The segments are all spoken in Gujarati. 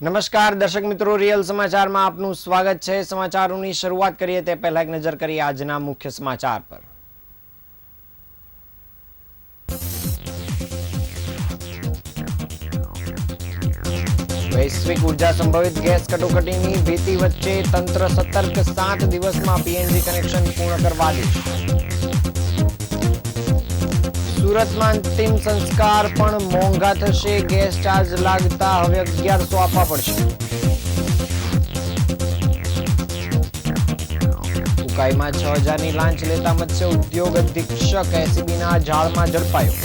નમસ્કાર દર્શક મિત્રો, રિયલ સમાચારમાં આપનું સ્વાગત છે। સમાચારોની શરૂઆત કરીએ તે પહેલા એક નજર કરીએ આજના મુખ્ય સમાચાર પર। વૈશ્વિક ઉર્જા સંભવિત ગેસ કટોકટીની ભીતિ વચ્ચે તંત્ર સતર્ક, 7 દિવસમાં પીએનજી કનેક્શન પૂર્ણ કરવા આદેશ। સુરતમાં અંતિમ સંસ્કાર પણ મોંઘા થશે, ગેસ ચાર્જ લાગતા હવે 1100 આપવા પડશે। ઉકાઈમાં 6000ની લાંચ લેતા મત્સ્ય ઉદ્યોગ અધિક્ષક એસીબીના જાળમાં ઝડપાયો।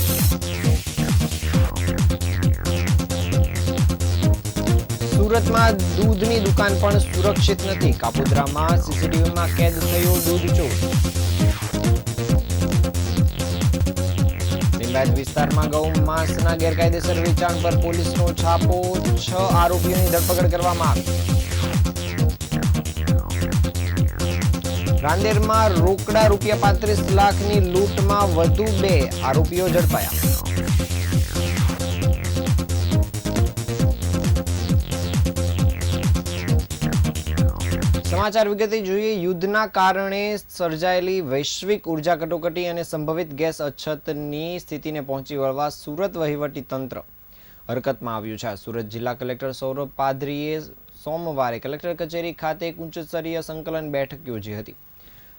સુરતમાં દૂધની દુકાન પણ સુરક્ષિત નથી, કાપોદ્રામાં સીસીટીવીમાં કેદ થયો દૂધ ચોર। લીંબાયત વિસ્તારમાં ગૌ માંસના ગેરકાયદેસર વેચાણ પર પોલીસનો છાપો, 6 આરોપીઓની ધરપકડ કરવામાં આવી। રાંદેરમાં રોકડા ₹35 લાખની લૂંટમાં વધુ 2 આરોપીઓ ઝડપાયા। સમાચાર વિગતે જોઈએ। યુદ્ધના કારણે સર્જાયેલી વૈશ્વિક ઉર્જા કટોકટી અને સંભવિત ગેસ અછતની સ્થિતિને પહોંચી વળવા સુરત વહીવટી તંત્ર હરકતમાં આવ્યું છે। સુરત જિલ્લા કલેક્ટર સૌરભ પાધરીએ સોમવારે કલેક્ટર કચેરી ખાતે એક ઉચ્ચસ્તરીય સંકલન બેઠક યોજી હતી।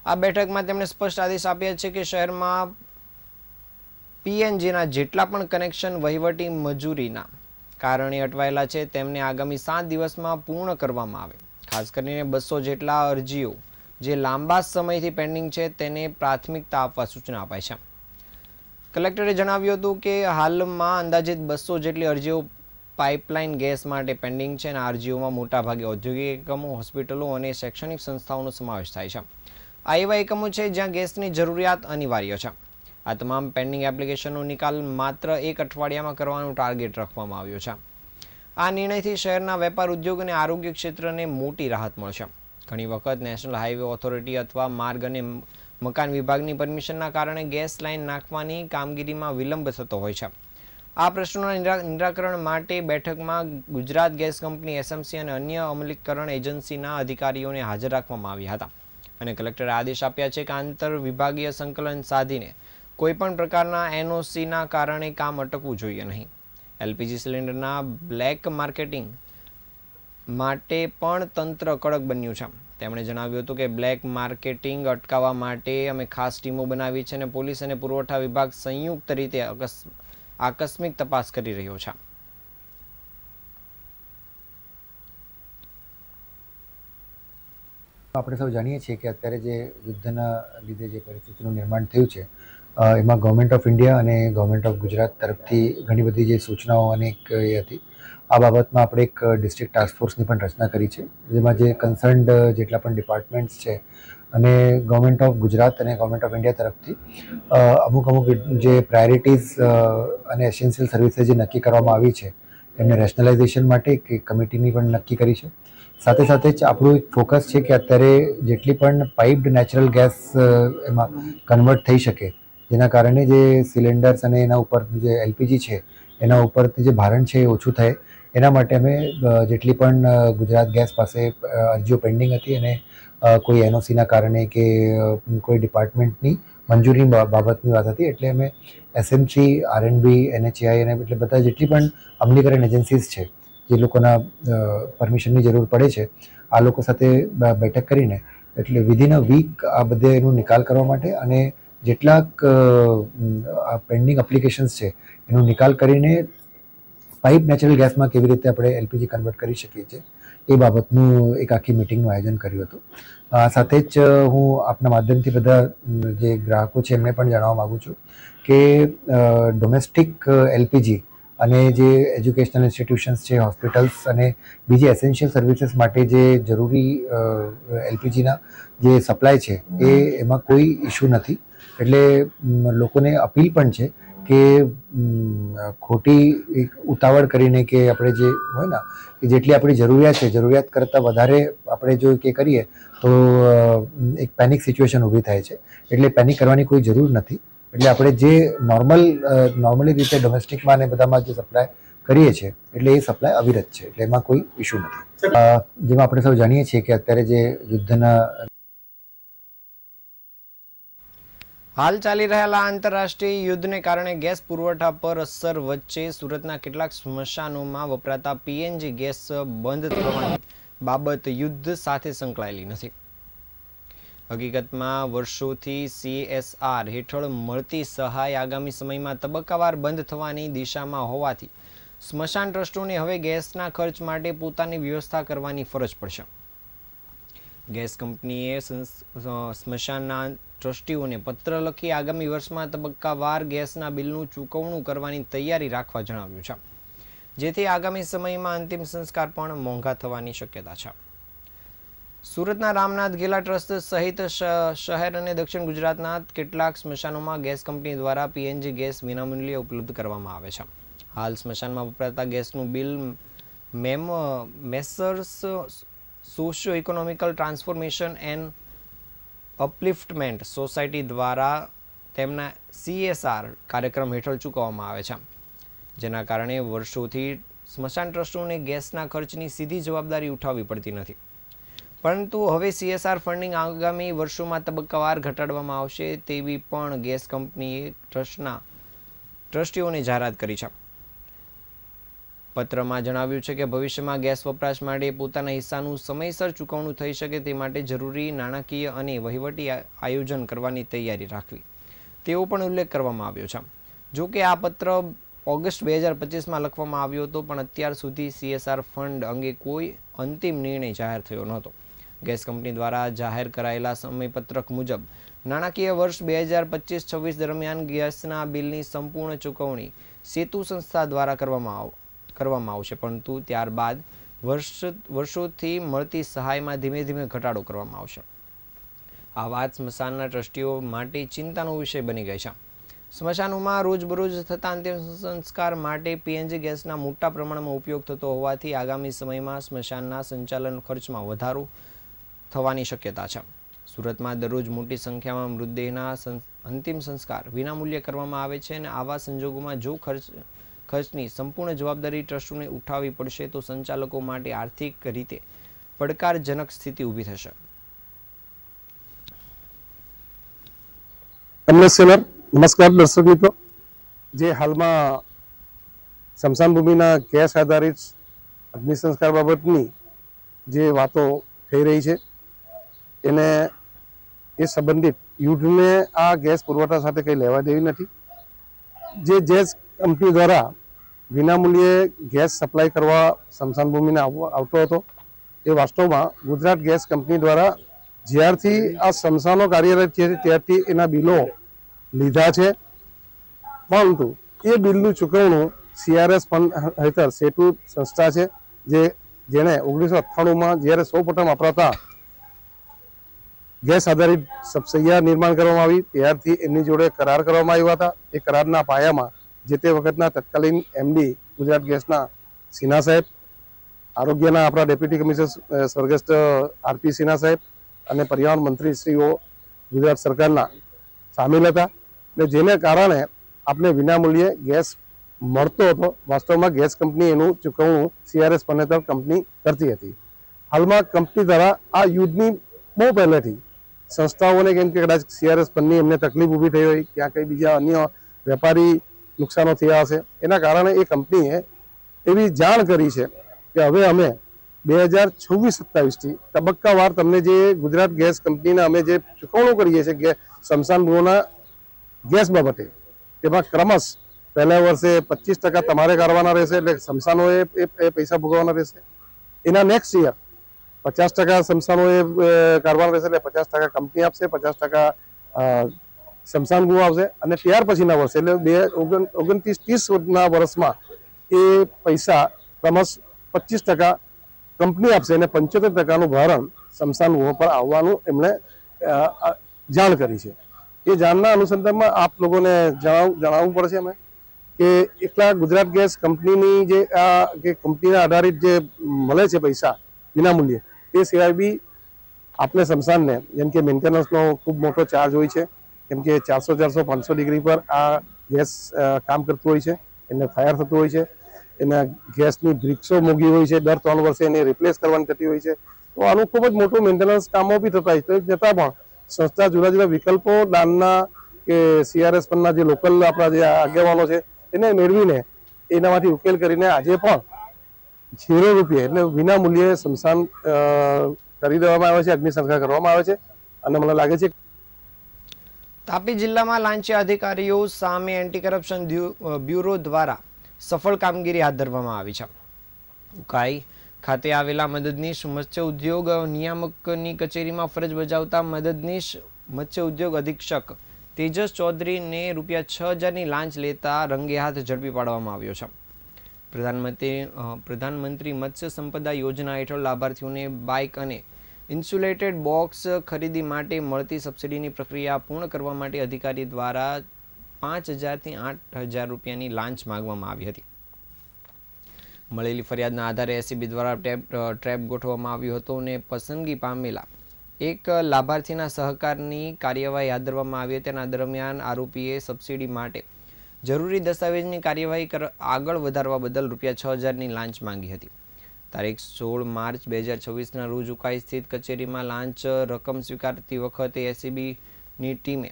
આ બેઠકમાં તેમણે સ્પષ્ટ આદેશ આપ્યા છે કે શહેરમાં પીએનજીના જેટલા પણ કનેક્શન વહીવટી મજૂરીના કારણે અટવાયેલા છે તેમને આગામી 7 દિવસમાં પૂર્ણ કરવામાં આવે। ખાસ કરીને 200 જેટલા અરજીઓ જે લાંબા સમયથી પેન્ડિંગ છે તેને પ્રાથમિકતા આપવા સૂચના અપાઈ છે। કલેક્ટરે જણાવ્યું હતું કે હાલમાં અંદાજિત 200 જેટલી અરજીઓ પાઇપલાઇન ગેસ માટે પેન્ડિંગ છે અને આ અરજીઓમાં મોટાભાગે ઔદ્યોગિક એકમો, હોસ્પિટલો અને શૈક્ષણિક સંસ્થાઓનો સમાવેશ થાય છે। આ એવા એકમો છે જ્યાં ગેસની જરૂરિયાત અનિવાર્ય છે। આ તમામ પેન્ડિંગ એપ્લિકેશનનો નિકાલ માત્ર 1 અઠવાડિયામાં કરવાનો ટાર્ગેટ રાખવામાં આવ્યો છે। આ નિર્ણયથી શહેરના વેપાર, ઉદ્યોગ અને આરોગ્ય ક્ષેત્રને મોટી રાહત મળશે। ઘણી વખત નેશનલ હાઈવે ઓથોરિટી અથવા માર્ગ અને મકાન વિભાગની પરમિશનના કારણે ગેસ લાઇન નાખવાની કામગીરીમાં વિલંબ થતો હોય છે। આ પ્રશ્નોના નિરાકરણ માટે બેઠકમાં ગુજરાત ગેસ કંપની, એસએમસી અને અન્ય અમલીકરણ એજન્સીના અધિકારીઓને હાજર રાખવામાં આવ્યા હતા અને કલેક્ટરે આદેશ આપ્યા છે કે આંતર વિભાગીય સંકલન સાધીને કોઈપણ પ્રકારના એનઓસીના કારણે કામ અટકવું જોઈએ નહીં। એલપીજી સિલિન્ડરના બ્લેક માર્કેટિંગ માટે પણ તંત્ર કડક બન્યું છે। તેમણે જણાવ્યું હતું કે બ્લેક માર્કેટિંગ અટકાવવા માટે અમે ખાસ ટીમો બનાવી છે અને પોલીસ અને પુરવઠા વિભાગ સંયુક્ત રીતે આકસ્મિક તપાસ કરી રહ્યો છે। આપણે સૌ જાણીએ છીએ કે અત્યારે જે યુદ્ધના લીધે જે પરિસ્થિતિનું નિર્માણ થયું છે એમાં ગવર્મેન્ટ ઓફ ઇન્ડિયા અને ગવર્મેન્ટ ઓફ ગુજરાત તરફથી ઘણી બધી જે સૂચનાઓ અને એક એ હતી। આ બાબતમાં આપણે એક ડિસ્ટ્રિક્ટ ટાસ્ક ફોર્સની પણ રચના કરી છે, જેમાં જે કન્સર્ન્ડ જેટલા પણ ડિપાર્ટમેન્ટ્સ છે અને ગવર્મેન્ટ ઓફ ગુજરાત અને ગવર્મેન્ટ ઓફ ઇન્ડિયા તરફથી અમુક જે પ્રાયોરિટીઝ અને એસેન્શિયલ સર્વિસીસ જે નક્કી કરવામાં આવી છે એમને રેશનલાઇઝેશન માટે એક કમિટીની પણ નક્કી કરી છે। સાથે સાથે જ આપણું એક ફોકસ છે કે અત્યારે જેટલી પણ પાઇપ્ડ નેચરલ ગેસ એમાં કન્વર્ટ થઈ શકે, જેના કારણે જે સિલિન્ડર્સ અને એના ઉપરનું જે એલપીજી છે એના ઉપરથી જે ભારણ છે એ ઓછું થાય, એના માટે અમે જેટલી પણ ગુજરાત ગેસ પાસે અરજીઓ પેન્ડિંગ હતી અને કોઈ એનઓસીના કારણે કે કોઈ ડિપાર્ટમેન્ટની મંજૂરી બાબતની વાત હતી, એટલે અમે એસએમસી, આરએનબી, એનએચએઆઈ અને એટલે બધા જેટલી પણ અમલીકરણ એજન્સીસ છે જે લોકોના પરમિશનની જરૂર પડે છે, આ લોકો સાથે બેઠક કરીને એટલે વિધિન અ વીક આ બધે એનો નિકાલ કરવા માટે અને જેટલાક પેન્ડિંગ એપ્લિકેશન્સ છે એનો નિકાલ કરીને પાઇપ નેચરલ ગેસમાં કેવી રીતે આપણે એલપીજી કન્વર્ટ કરી શકીએ છીએ એ બાબતનું એક આખી મિટિંગનું આયોજન કર્યું હતું। સાથે જ હું આપના માધ્યમથી બધા જે ગ્રાહકો છે એમને પણ જણાવવા માગું છું કે ડોમેસ્ટિક એલપીજી અને જે એજ્યુકેશનલ ઇન્સ્ટિટ્યુશન્સ છે, હોસ્પિટલ્સ અને બીજી એસેન્શિયલ સર્વિસીસ માટે જે જરૂરી એલપીજીના જે સપ્લાય છે એમાં કોઈ ઇશ્યુ નથી। એટલે લોકોને અપીલ પણ છે કે ખોટી ઉતાવળ કરીને કે આપણે જે હોય ને કે જેટલી આપણી જરૂરિયાત છે જરૂરિયાત કરતાં વધારે આપણે જો કે કરીએ તો એક પેનિક સિચ્યુએશન ઊભી થાય છે। એટલે પેનિક કરવાની કોઈ જરૂર નથી। એટલે આપણે જે નોર્મલી રીતે ડોમેસ્ટિકમાં અને બધામાં જે સપ્લાય કરીએ છીએ એટલે એ સપ્લાય અવિરત છે, એટલે એમાં કોઈ ઇસ્યુ નથી. જેમાં આપણે સૌ જાણીએ છીએ કે અત્યારે જે યુદ્ધના હાલ ચાલી રહેલા આંતરરાષ્ટ્રીય યુદ્ધને કારણે ગેસ પુરવઠા પર અસર વચ્ચે સુરતના કેટલાક સ્મશાનોમાં વપરાતા પીએનજી ગેસ બંધ થવાની બાબત યુદ્ધ સાથે સંકળાયેલી નથી. હકીકતમાં વર્ષોથી CSR હેઠળ મળતી સહાય આગામી સમયમાં તબક્કાવાર બંધ થવાની દિશામાં હોવાથી સ્મશાન ટ્રસ્ટોને હવે ગેસના ખર્ચ માટે પોતાની વ્યવસ્થા કરવાની ફરજ પડશે. ગેસ કંપનીએ સ્મશાનના ટ્રસ્ટીઓને પત્ર લખી આગામી વર્ષમાં તબક્કાવાર ગેસના બિલનું ચૂકવણું કરવાની તૈયારી રાખવા જણાવ્યું છે, જેથી આગામી સમયમાં અંતિમ સંસ્કાર પણ મોંઘા થવાની શક્યતા છે. સુરતના રામનાથ ગેલા ટ્રસ્ટ સહિત શહેર અને દક્ષિણ ગુજરાતના કેટલાક સ્મશાનોમાં ગેસ કંપની દ્વારા પીએનજી ગેસ વિનામૂલ્યે ઉપલબ્ધ કરવામાં આવે છે. હાલ સ્મશાનમાં વપરાતા ગેસનું bill messrs socio economical transformation and upliftment society દ્વારા તેમના CSR કાર્યક્રમ હેઠળ ચૂકવવામાં આવે છે, જેના કારણે વર્ષોથી સ્મશાન ટ્રસ્ટોને ગેસના ખર્ચની સીધી જવાબદારી ઉઠાવવી પડતી નથી. પરંતુ હવે CSR ફંડિંગ આગામી વર્ષોમાં તબક્કાવાર ઘટાડવામાં આવશે તેવી પણ ગેસ કંપનીએ ટ્રસ્ટીઓને જાહેરાત કરી છે. પત્રમાં જણાવ્યું છે કે ભવિષ્યમાં ગેસ વપરાશ માટે પોતાના હિસ્સાનું સમયસર ચૂકવણું થઈ શકે તે માટે જરૂરી નાણાકીય અને વહીવટી આયોજન કરવાની તૈયારી રાખવી તેવો પણ ઉલ્લેખ કરવામાં આવ્યો છે. જો કે આ પત્ર ઓગસ્ટ 2025માં લખવામાં આવ્યો હતો, પણ અત્યાર સુધી CSR ફંડ અંગે કોઈ અંતિમ નિર્ણય જાહેર થયો નહોતો. ગેસ કંપની દ્વારા જાહેર કરાયેલા સમયપત્રક મુજબ નાણાકીય વર્ષ 2025-26 દરમિયાન ગેસના બિલની સંપૂર્ણ ચૂકવણી સેતુ સંસ્થા દ્વારા કરવામાં આવશે, પરંતુ ત્યારબાદ વર્ષોથી મળતી સહાયમાં ધીમે ધીમે ઘટાડો કરવામાં આવશે. આ વાત સ્મશાનના ટ્રસ્ટીઓ માટે ચિંતાનો વિષય બની ગઈ છે. સ્મશાનોમાં રોજબરોજ થતા અંતિમ સંસ્કાર માટે પીએનજી ગેસના મોટા પ્રમાણમાં ઉપયોગ થતો હોવાથી આગામી સમયમાં સ્મશાનના સંચાલન ખર્ચમાં વધારો થવાની શક્યતા છે. સુરતમાં દરરોજ મોટી સંખ્યામાં મૃતદેહના અંતિમ સંસ્કાર વિનામૂલ્યે કરવામાં આવે છે, અને આવા સંજોગોમાં જો ખર્ચની સંપૂર્ણ જવાબદારી ટ્રસ્ટોને ઉઠાવવી પડશે તો સંચાલકો માટે આર્થિક રીતે પડકારજનક સ્થિતિ ઊભી થશે. નમસ્કાર દર્શક મિત્રો, જે હાલમાં સ્મશાન ભૂમિના ગેસ આધારિત અગ્નિ સંસ્કાર બાબતની જે વાતો થઈ રહી છે એને એ સંબંધિત યુદ્ધને આ ગેસ પુરવઠા સાથે કંઈ લેવા દેવી નથી. જે ગેસ કંપની દ્વારા વિનામૂલ્યે ગેસ સપ્લાય કરવા સ્મશાન ભૂમિને આવતો હતો એ વાસ્તવમાં ગુજરાત ગેસ કંપની દ્વારા જ્યારથી આ સ્મશાનો કાર્યરત છે ત્યારથી એના બિલો લીધા છે, પરંતુ એ બિલનું ચૂકવણું CRS ફંડ હેઠળ સેતુ સંસ્થા છે, જેણે 1998માં જ્યારે સૌપ્રથમ વપરાતા ગેસ આધારિત સબસૈયા નિર્માણ કરવામાં આવી ત્યારથી એમની જોડે કરાર કરવામાં આવ્યા હતા. એ કરારના પાયામાં જે તે વખતના તત્કાલીન MD ગુજરાત ગેસના સિન્હા સાહેબ, આરોગ્યના આપણા ડેપ્યુટી કમિશનર સ્વર્ગસ્થ RP સિન્હા સાહેબ અને પર્યાવરણ મંત્રીશ્રીઓ ગુજરાત સરકારના સામેલ હતા, ને જેને કારણે આપણે વિનામૂલ્યે ગેસ મળતો હતો. વાસ્તવમાં ગેસ કંપની એનું ચૂકવણું CRS ફંડ હેઠળ કંપની કરતી હતી. હાલમાં કંપની દ્વારા આ યુદ્ધની બહુ પહેલેથી સંસ્થાઓને, કેમ કે કદાચ CRS ફંડની એમને તકલીફ ઊભી થઈ હોય, ક્યાં કંઈ બીજા અન્ય વેપારી નુકસાનો થયા હશે, એના કારણે એ કંપનીએ એવી જાણ કરી છે કે હવે અમે 2026-27થી તબક્કાવાર તમને જે ગુજરાત ગેસ કંપનીને અમે જે ચૂકવણું કરીએ છીએ કે સ્મશાન ગૃહોના ગેસ બાબતે, તેમાં ક્રમશ પહેલા વર્ષે 25% તમારે કરવાના રહેશે, એટલે સ્મશાનોએ એ પૈસા ભોગવવાના રહેશે. એના નેક્સ્ટ યર 50% સ્મશાનોએ કરવાના રહેશે, એટલે 50% કંપની આપશે, 50% સ્મશાન ગૃહ આવશે, અને ત્યાર પછીના વર્ષે એટલે 29-30ના વર્ષમાં એ પૈસા ક્રમશ 25% કંપની આપશે અને 75%નું ભારણ સ્મશાન ગૃહ પર આવવાનું એમણે જાણ કરી છે. એ જાણના અનુસંધાનમાં આપ લોકોને જણાવવું પડશે અમે કે એકલા ગુજરાત ગેસ કંપનીની જે આ કે કંપનીના આધારિત જે મળે છે પૈસા વિનામૂલ્યે, તે સિવાય બી આપણે સ્મશાનને જેમ કે મેન્ટેનન્સનો ખૂબ મોટો ચાર્જ હોય છે, કેમ કે 400-500 ડિગ્રી પર આ ગેસ કામ કરતું હોય છે, એને ફાયર થતું હોય છે. એના ગેસની બ્રિક્સો મોંઘી હોય છે, દર 3 વર્ષે એને રિપ્લેસ કરવાની થતી હોય છે. તો આનું ખૂબ જ મોટું મેન્ટેનન્સ કામો બી થતા હોય છે. છતાં પણ સંસ્થા જુદા જુદા વિકલ્પો દાનના કે CRS પરના જે લોકલ આપણા જે આગેવાનો છે એને મેળવીને એનામાંથી ઉકેલ કરીને આજે પણ 0 રૂપિયે એટલે વિના મૂલ્યે સ્મશાન કરી દેવામાં આવે છે, અગ્નિ સંસ્કાર કરવામાં આવે છે. અને મને લાગે છે તાપી જિલ્લામાં લાંચી અધિકારીઓ સામે એન્ટી કરપ્શન બ્યુરો દ્વારા સફળ કામગીરી હાથ ધરવામાં આવી છે. ઉકાઈ ખાતે આવેલા મદદનીશ મત્સ્ય ઉદ્યોગ નિયામકની કચેરીમાં ફરજ બજાવતા મદદનીશ મત્સ્ય ઉદ્યોગ અધિક્ષક તેજસ ચૌધરીને ₹6,000ની લાંચ લેતા રંગે હાથ ઝડપી પાડવામાં આવ્યો છે. પ્રધાનમંત્રી મત્સ્ય સંપદા યોજના હેઠળ લાભાર્થીઓને બાઇક અને ઇન્સ્યુલેટેડ બોક્સ ખરીદી માટે મળતી સબસિડીની પ્રક્રિયા પૂર્ણ કરવા માટે અધિકારી દ્વારા ₹5,000થી ₹8,000ની લાંચ માંગવામાં આવી હતી. મળેલી ફરિયાદના આધારે એસીબી દ્વારા ટ્રેપ ગોઠવવામાં આવ્યો હતો અને પસંદગી પામેલા એક લાભાર્થીના સહકારની કાર્યવાહી હાથ ધરવામાં આવી હતી. તેના દરમિયાન આરોપીએ સબસિડી માટે જરૂરી દસ્તાવેજની કાર્યવાહી આગળ વધારવા બદલ ₹6,000ની લાંચ માંગી હતી. તારીખ 16 માર્ચ 2026ના રોજ ઉકાઈ સ્થિત કચેરીમાં લાંચ રકમ સ્વીકારતી વખતે એસીબીની ટીમે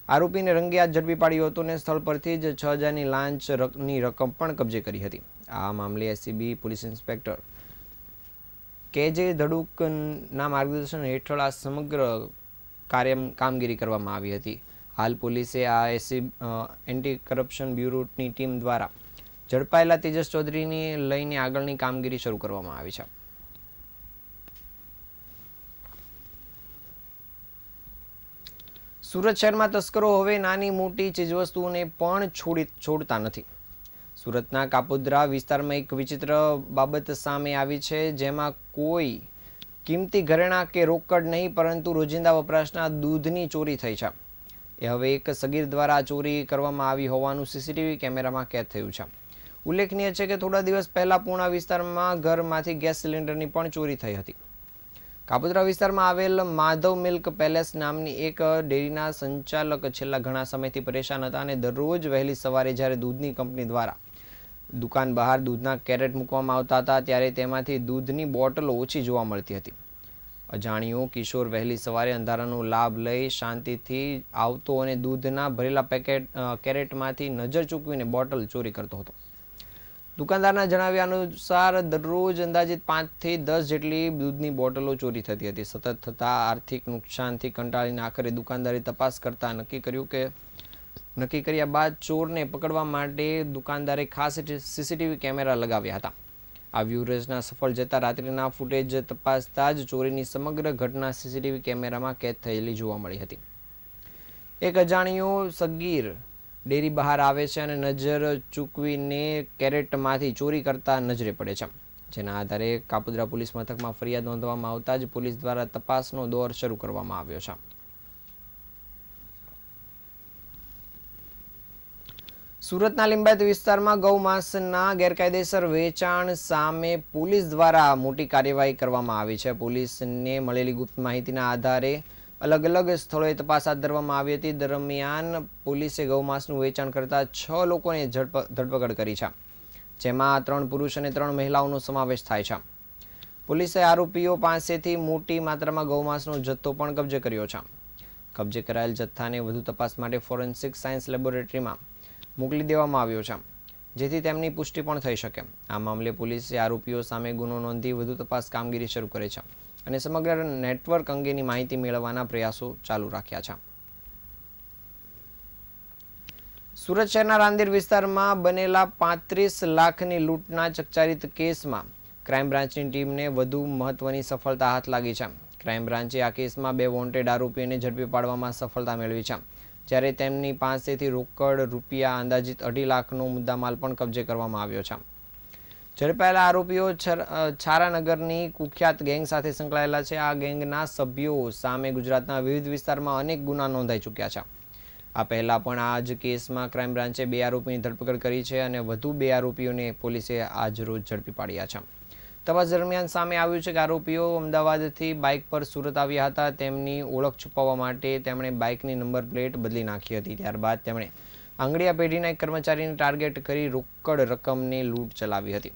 આરોપીને રંગે હાથ ઝડપી પાડ્યો હતો અને સ્થળ પરથી જ 6,000ની લાંચની રકમ પણ કબજે કરી હતી. આ મામલે એસીબી પોલીસ ઇન્સ્પેક્ટર KJ ધડુકના માર્ગદર્શન હેઠળ આ સમગ્ર કામગીરી કરવામાં આવી હતી. હાલ પોલીસે આ એન્ટી કરપ્શન બ્યુરોની ટીમ દ્વારા ઝડપાયેલા તેજસ ચૌધરીને લઈને આગળની કામગીરી શરૂ કરવામાં આવી છે. સુરત શહેરમાં તસ્કરો હવે નાની મોટી ચીજવસ્તુઓને પણ છોડતા નથી. સુરતના કાપોદ્રા વિસ્તારમાં એક વિચિત્ર બાબત સામે આવી છે, જેમાં કોઈ કિંમતી ઘરેણાં કે રોકડ નહીં પરંતુ રોજિંદા વપરાશના દૂધની ચોરી થઈ છે. એ હવે એક સગીર દ્વારા ચોરી કરવામાં આવી હોવાનું સીસીટીવી કેમેરામાં કેદ થયું છે. ઉલ્લેખનીય છે કે થોડા દિવસ પહેલા પૂર્ણા વિસ્તારમાં ઘરમાંથી ગેસ સિલિન્ડરની પણ ચોરી થઈ હતી. કાપોદ્રા વિસ્તારમાં આવેલ માધવ મિલ્ક પેલેસ નામની એક ડેરીના સંચાલક છેલ્લા ઘણા સમયથી પરેશાન હતા અને દરરોજ વહેલી સવારે જ્યારે દૂધની કંપની દ્વારા દુકાન બહાર દૂધના કેરેટ મૂકવામાં આવતા હતા ત્યારે તેમાંથી દૂધની બોટલો ઓછી જોવા મળતી હતી. અજાણ્યો કિશોર વહેલી સવારે અંધારાનો લાભ લઈ શાંતિથી આવતો અને દૂધના ભરેલા કેરેટમાંથી નજર ચૂકવીને બોટલ ચોરી કરતો હતો. દુકાનદારના જણાવ્યા અનુસાર દરરોજ અંદાજિત 5થી 10 જેટલી દૂધની બોટલો ચોરી થતી હતી. સતત થતા આર્થિક નુકસાનથી કંટાળીને આખરે દુકાનદારે તપાસ કરતા નક્કી કર્યા બાદ ચોરને પકડવા માટે દુકાનદારે ખાસ સીસીટીવી કેમેરા લગાવ્યા હતા. આ વ્યૂહરચના સફળ જતા રાત્રિના ફૂટેજ તપાસતા જ ચોરીની સમગ્ર ઘટના સીસીટીવી કેમેરામાં કેદ થયેલી જોવા મળી હતી. એક અજાણ્યો સગીર ડેરી બહાર આવે છે અને નજર ચૂકવીને કેરેટમાંથી ચોરી કરતા નજરે પડે છે, જેના આધારે કાપોદ્રા પોલીસ મથકમાં ફરિયાદ નોંધવામાં આવતા જ પોલીસ દ્વારા તપાસનો દોર શરૂ કરવામાં આવ્યો છે. સુરતના લિંબાયત વિસ્તારમાં ગૌમાંસના ગેરકાયદેસર વેચાણ સામે પોલીસ દ્વારા મોટી કાર્યવાહી કરવામાં આવી છે. પોલીસને મળેલી ગુપ્ત માહિતીના આધારે અલગ અલગ સ્થળોએ તપાસ હાથ ધરવામાં આવી હતી. દરમિયાન પોલીસે ગૌમાંસનું વેચાણ કરતા 6 લોકોને ધરપકડ કરી છે, જેમાં 3 પુરુષ અને 3 મહિલાઓનો સમાવેશ થાય છે. પોલીસે આરોપીઓ પાસેથી મોટી માત્રામાં ગૌમાંસનો જથ્થો પણ કબજે કર્યો છે. કબજે કરાયેલ જથ્થાને વધુ તપાસ માટે ફોરેન્સિક સાયન્સ લેબોરેટરીમાં મોકલી દેવામાં આવ્યો છે, જેથી તેમની પુષ્ટિ પણ થઈ શકે. આ મામલે પોલીસે આરોપીઓ સામે ગુનો નોંધી વધુ તપાસ કામગીરી શરૂ કરી છે અને સમગ્ર નેટવર્ક અંગેની માહિતી મેળવવાના પ્રયાસો ચાલુ રાખ્યા છે. સુરત શહેરના રાંદેર વિસ્તારમાં બનેલા 35 લાખની લૂંટના ચકચારિત કેસમાં ક્રાઇમ બ્રાન્ચની ટીમને વધુ મહત્વની સફળતા હાથ લાગી છે. ક્રાઇમ બ્રાન્ચે આ કેસમાં 2 વોન્ટેડ આરોપીઓને ઝડપી પાડવામાં સફળતા મેળવી છે, જ્યારે તેમની પાસેથી રોકડ રૂપિયા અંદાજિત 2.5 લાખનો મુદ્દામાલ પણ કબજે કરવામાં આવ્યો છે. ઝડપાયેલા આરોપીઓ છારાનગરની કુખ્યાત ગેંગ સાથે સંકળાયેલા છે. આ ગેંગના સભ્યો સામે ગુજરાતના વિવિધ વિસ્તારમાં અનેક ગુના નોંધાઈ ચૂક્યા છે. આ પહેલા પણ આ જ કેસમાં ક્રાઇમ બ્રાન્ચે 2 આરોપીની ધરપકડ કરી છે અને વધુ 2 આરોપીઓને પોલીસે આજ રોજ ઝડપી પાડ્યા છે. તપાસ દરમિયાન સામે આવ્યું છે કે આરોપીઓ અમદાવાદથી બાઇક પર સુરત આવ્યા હતા. તેમની ઓળખ છુપાવવા માટે તેમણે બાઇકની નંબર પ્લેટ બદલી નાખી હતી. ત્યારબાદ તેમણે આંગળીયા પેઢીના એક કર્મચારીને ટાર્ગેટ કરી રોકડ રકમની લૂંટ ચલાવી હતી.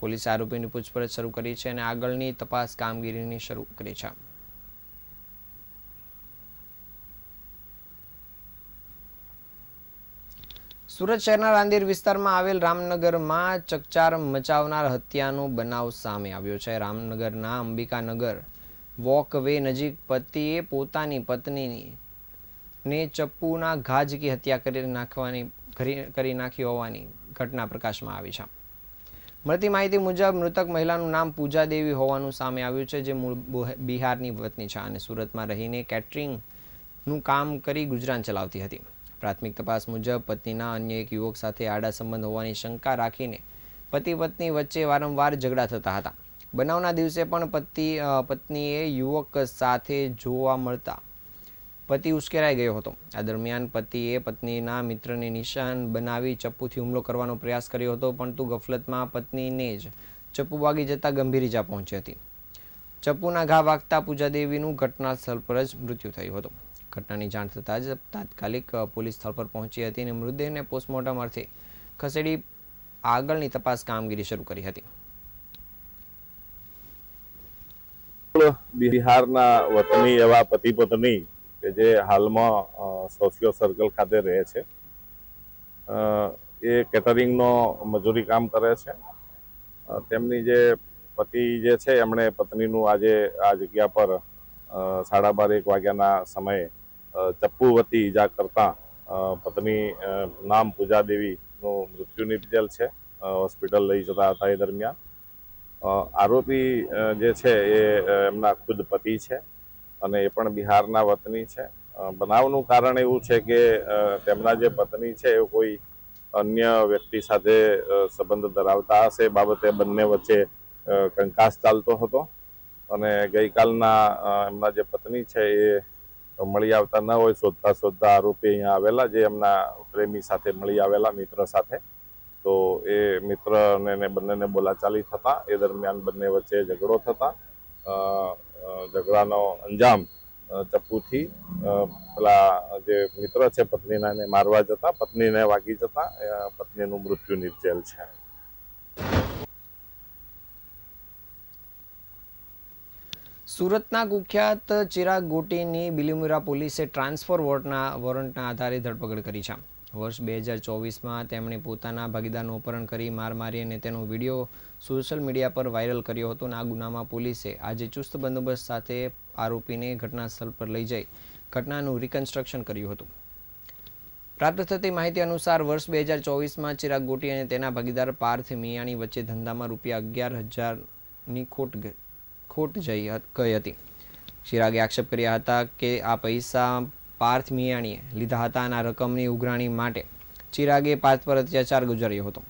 પોલીસે આરોપીની પૂછપરછ શરૂ કરી છે અને આગળની તપાસ કામગીરીની શરૂ કરી છે. સુરત શહેરના રાંદેર વિસ્તારમાં આવેલ રામનગરમાં ચકચાર મચાવનાર હત્યાનો બનાવ સામે આવ્યો છે. રામનગરના અંબિકાનગર વોકવે નજીક પતિએ પોતાની પત્નીને ચપ્પુના ઘા ઝીકી હત્યા કરી નાખી હોવાની ઘટના પ્રકાશમાં આવી છે. મળતી માહિતી મુજબ મૃતક મહિલાનું નામ પૂજા દેવી હોવાનું સામે આવ્યું છે, જે મૂળ બિહારની વતની છે અને સુરતમાં રહીને કેટરિંગનું કામ કરી ગુજરાન ચલાવતી હતી. પ્રાથમિક તપાસ મુજબ પત્નીના અન્ય એક યુવક સાથે આડા સંબંધ હોવાની શંકા રાખીને પતિ પત્ની વચ્ચે વારંવાર ઝઘડા થતા હતા. બનાવના દિવસે પણ પત્નીએ યુવક સાથે જોવા મળતા પતિ ઉશ્કેરાઈ ગયો હતો. આ દરમિયાન પતિએ પત્નીના મિત્રને નિશાન બનાવી ચપ્પુથી હુમલો કરવાનો પ્રયાસ કર્યો હતો, પરંતુ ગફલતમાં પત્નીને જ ચપ્પુ વાગી જતા ગંભીર ઈજા પહોંચી હતી. ચપ્પુના ઘા વાગતા પૂજાદેવીનું ઘટના સ્થળ પર જ મૃત્યુ થયું હતું. ઘટનાની જાણ થતાં જ તાત્કાલિક પોલીસ સ્થળ પર પહોંચી હતી અને મૃતદેહને પોસ્ટમોર્ટમ અર્થે ખસેડી આગળની તપાસ કામગીરી શરૂ કરી હતી. બિહારના વતની એવા પતિ પત્ની કે જે હાલમાં સોશિયો સર્કલ ખાતે રહે છે, એ કેટરિંગનો મજૂરી કામ કરે છે. તેમની જે પતિ જે છે એમણે પત્નીનું આજે આ જગ્યા પર 12:30 વાગ્યાના સમયે ચપ્પુ વતી ઈજા કરતા પત્ની નામ પૂજા દેવીનું મૃત્યુ નિપજેલ છે. હોસ્પિટલ લઈ જતા હતા એ દરમિયાન આરોપી જે છે એ એમના ખુદ પતિ છે અને એ પણ બિહારના વતની છે. બનાવનું કારણ એવું છે કે તેમના જે પત્ની છે એ કોઈ અન્ય વ્યક્તિ સાથે સંબંધ ધરાવતા હશે બાબતે બંને વચ્ચે કંકાસ ચાલતો હતો અને ગઈકાલના એમના જે પત્ની છે એ મળી આવતા ન હોય શોધતા આરોપી અહીંયા આવેલા, જે એમના પ્રેમી સાથે મળી આવેલા મિત્ર સાથે. તો એ મિત્ર અને બંનેને બોલાચાલી થતા એ દરમિયાન બંને વચ્ચે ઝઘડો થતા ઝઘડાનો અંજામ ચપ્પુથી પેલા જે મિત્ર છે પત્નીના એને મારવા જતા પત્નીને વાગી જતા પત્નીનું મૃત્યુ નિપજેલ છે. સુરતના કુખ્યાત ચિરાગ ગોટીની બિલીમોરા પોલીસે ટ્રાન્સફર વોરંટના આધારે ધરપકડ કરી છે. વર્ષ 2024માં તેમણે પોતાના ભાગીદારનું અપહરણ કરી માર મારી અને તેનો વિડીયો સોશિયલ મીડિયા પર વાયરલ કર્યો હતો. આ ગુનામાં પોલીસે આજે ચુસ્ત બંદોબસ્ત સાથે આરોપીને ઘટના સ્થળ પર લઈ જઈ ઘટનાનું રિકન્સ્ટ્રક્શન કર્યું હતું. પ્રાપ્ત થતી માહિતી અનુસાર વર્ષ 2024માં ચિરાગ ગોટી અને તેના ભાગીદાર પાર્થ મિયાણી વચ્ચે ધંધામાં ₹11,000ની ખોટ ગઈ હતી. ચિરાગે આક્ષેપ કર્યા હતા કે આ પૈસા પાર્થ મિયાણીએ લીધા હતા અને આ રકમની ઉઘરાણી માટે ચિરાગે પાર્થ પર અત્યાચાર ગુજાર્યો હતો.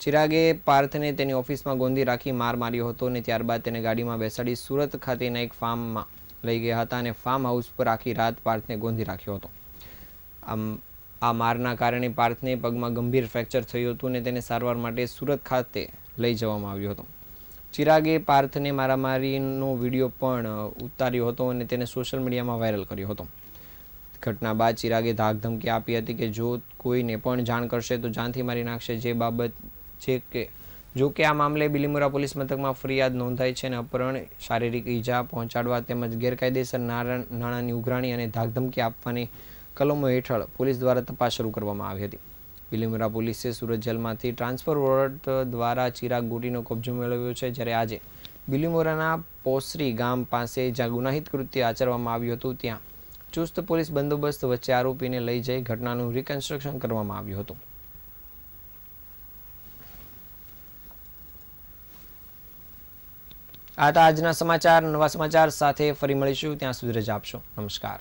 ચિરાગે પાર્થને તેની ઓફિસમાં ગોંધી રાખી માર માર્યો હતો અને ત્યારબાદ તેને ગાડીમાં બેસાડી સુરત ખાતેના એક ફાર્મમાં લઈ ગયા હતા અને ફાર્મ હાઉસ પર આખી રાત પાર્થને ગોંધી રાખ્યો હતો. આ મારના કારણે પાર્થને પગમાં ગંભીર ફ્રેક્ચર થયું હતું અને તેને સારવાર માટે સુરત ખાતે લઈ જવામાં આવ્યો હતો. ચિરાગે પાર્થને મારામારીનો વિડીયો પણ ઉતાર્યો હતો અને તેને સોશિયલ મીડિયામાં વાયરલ કર્યો હતો. ઘટના બાદ ચિરાગે ધાકધમકી આપી હતી કે જો કોઈને પણ જાણ કરશે તો જાનથી મારી નાખશે. જે બાબત છે કે જો કે આ મામલે બિલીમોરા પોલીસ મથકમાં ફરિયાદ નોંધાઈ છે અને અપહરણ, શારીરિક ઈજા પહોંચાડવા તેમજ ગેરકાયદેસર નાણાંની ઉઘરાણી અને ધાકધમકી આપવાની કલમો હેઠળ પોલીસ દ્વારા તપાસ શરૂ કરવામાં આવી હતી. બિલીમોરા પોલીસે સુરત જેલમાંથી ટ્રાન્સફર વોરંટ દ્વારા ચિરાગ ગોટીનો કબજો મેળવ્યો છે, જ્યારે આજે બિલીમોરાના પોસરી ગામ પાસે જ્યાં ગુનાહિત કૃત્ય આચરવામાં આવ્યું હતું ત્યાં ચુસ્ત પોલીસ બંદોબસ્ત વચ્ચે આરોપીને લઈ જઈ ઘટનાનું રિકન્સ્ટ્રક્શન કરવામાં આવ્યું હતું. આ હતા આજના સમાચાર. નવા સમાચાર સાથે ફરી મળીશું. ત્યાં સુધી રજા આપશો. નમસ્કાર.